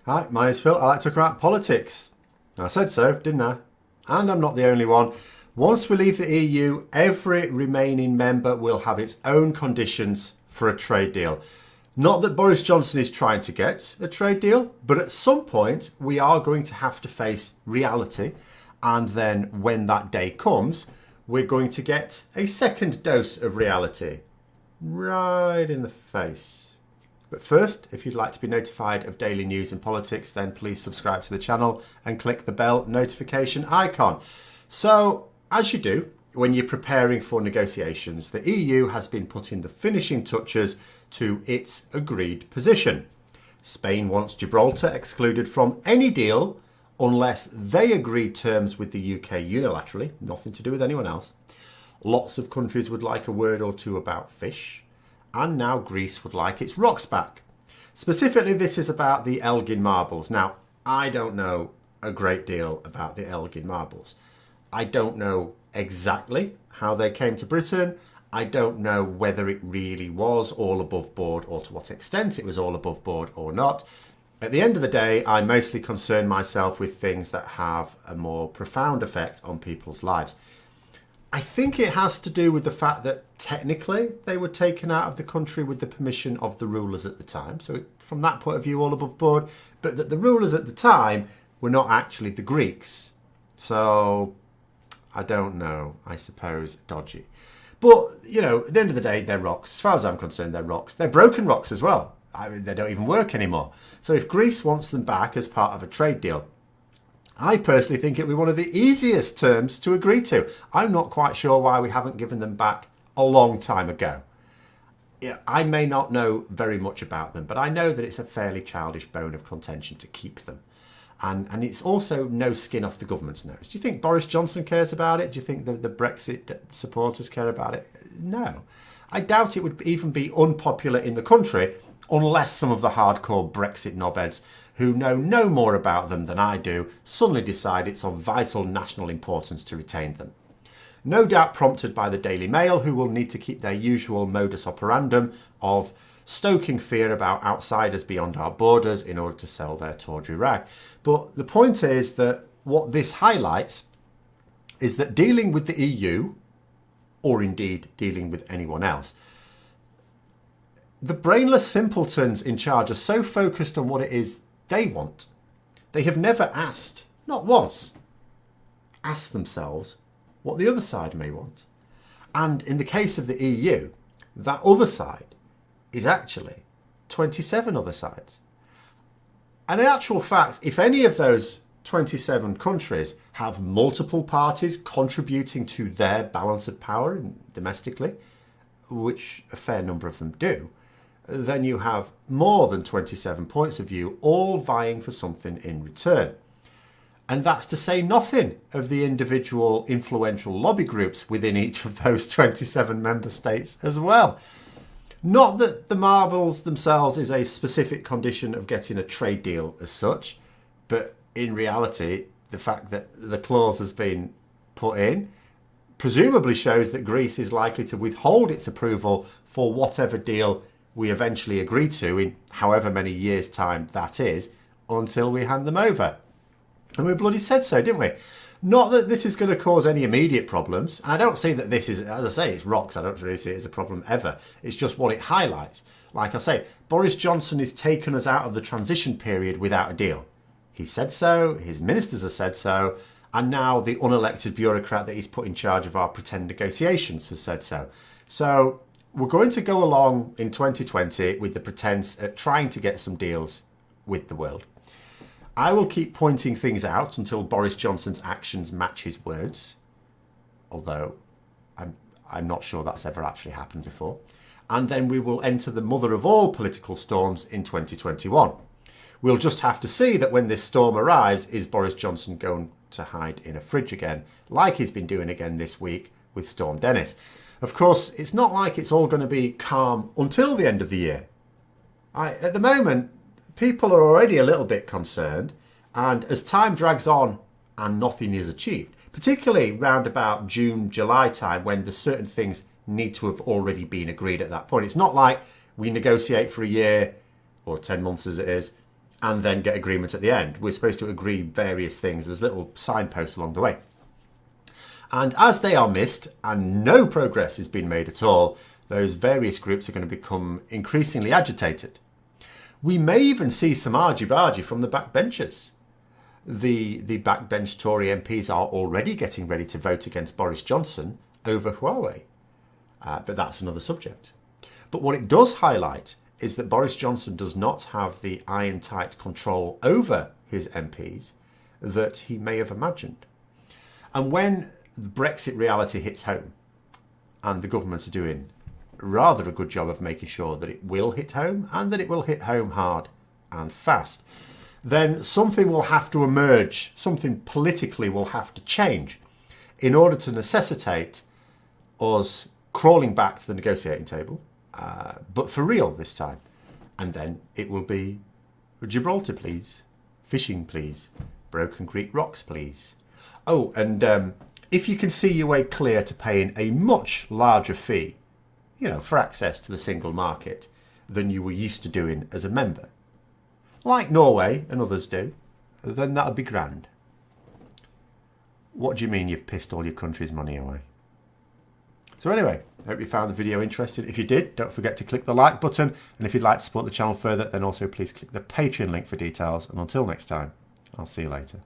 Hi, my name's Phil. I like to talk about politics. I said so, didn't I? And I'm not the only one. Once we leave the EU, every remaining member will have its own conditions for a trade deal. Not that Boris Johnson is trying to get a trade deal, but at some point we are going to have to face reality. And then when that day comes, we're going to get a second dose of reality. Right in the face. But first, if you'd like to be notified of daily news and politics, then please subscribe to the channel and click the bell notification icon. So, as you do when you're preparing for negotiations, the EU has been putting the finishing touches to its agreed position. Spain wants Gibraltar excluded from any deal unless they agree terms with the UK unilaterally, nothing to do with anyone else. Lots of countries would like a word or two about fish. And now Greece would like its rocks back. Specifically, this is about the Elgin Marbles. Now, I don't know a great deal about the Elgin Marbles. I don't know exactly how they came to Britain. I don't know whether it really was all above board or to what extent it was all above board or not. At the end of the day, I mostly concern myself with things that have a more profound effect on people's lives. I think it has to do with the fact that technically they were taken out of the country with the permission of the rulers at the time. So from that point of view, all above board, but that the rulers at the time were not actually the Greeks. So I don't know, I suppose dodgy. But, you know, at the end of the day, they're rocks. As far as I'm concerned, they're rocks. They're broken rocks as well. I mean, they don't even work anymore. So if Greece wants them back as part of a trade deal, I personally think it would be one of the easiest terms to agree to. I'm not quite sure why we haven't given them back a long time ago. I may not know very much about them, but I know that it's a fairly childish bone of contention to keep them. And it's also no skin off the government's nose. Do you think Boris Johnson cares about it? Do you think the Brexit supporters care about it? No. I doubt it would even be unpopular in the country unless some of the hardcore Brexit knobheads who know no more about them than I do suddenly decide it's of vital national importance to retain them. No doubt prompted by the Daily Mail, who will need to keep their usual modus operandum of stoking fear about outsiders beyond our borders in order to sell their tawdry rag. But the point is that what this highlights is that dealing with the EU, or indeed dealing with anyone else, the brainless simpletons in charge are so focused on what it is they want. They have never asked, not once, asked themselves what the other side may want. And in the case of the EU, that other side is actually 27 other sides. And in actual fact, if any of those 27 countries have multiple parties contributing to their balance of power domestically, which a fair number of them do, then you have more than 27 points of view all vying for something in return. And that's to say nothing of the individual influential lobby groups within each of those 27 member states as well. Not that the marbles themselves is a specific condition of getting a trade deal as such, but in reality, the fact that the clause has been put in presumably shows that Greece is likely to withhold its approval for whatever deal we eventually agree to in however many years' time that is, until we hand them over. And we bloody said so, didn't we? Not that this is going to cause any immediate problems. And I don't see that this is, as I say, it's rocks. I don't really see it as a problem ever. It's just what it highlights. Like I say, Boris Johnson has taken us out of the transition period without a deal. He said so, his ministers have said so, and now the unelected bureaucrat that he's put in charge of our pretend negotiations has said so. So we're going to go along in 2020 with the pretense at trying to get some deals with the world. I will keep pointing things out until Boris Johnson's actions match his words, although I'm not sure that's ever actually happened before. And then we will enter the mother of all political storms in 2021. We'll just have to see that when this storm arrives, is Boris Johnson going to hide in a fridge again, like he's been doing again this week with Storm Dennis. Of course, it's not like it's all going to be calm until the end of the year. At the moment, people are already a little bit concerned, and as time drags on and nothing is achieved, particularly round about June, July time, when there's certain things need to have already been agreed at that point. It's not like we negotiate for a year or 10 months as it is, and then get agreement at the end. We're supposed to agree various things. There's little signposts along the way. And as they are missed and no progress is being made at all, those various groups are going to become increasingly agitated. We may even see some argy-bargy from the backbenchers. The backbench Tory MPs are already getting ready to vote against Boris Johnson over Huawei. But that's another subject. But what it does highlight is that Boris Johnson does not have the iron-tight control over his MPs that he may have imagined. And when the Brexit reality hits home, and the government are doing rather a good job of making sure that it will hit home and that it will hit home hard and fast, then something will have to emerge, something politically will have to change in order to necessitate us crawling back to the negotiating table, but for real this time. And then it will be Gibraltar, please. Fishing, please. Broken Greek rocks, please. Oh, and if you can see your way clear to paying a much larger fee, for access to the single market than you were used to doing as a member, like Norway and others do, then that would be grand. What do you mean you've pissed all your country's money away? So anyway, I hope you found the video interesting. If you did, don't forget to click the like button. And if you'd like to support the channel further, then also please click the Patreon link for details. And until next time, I'll see you later.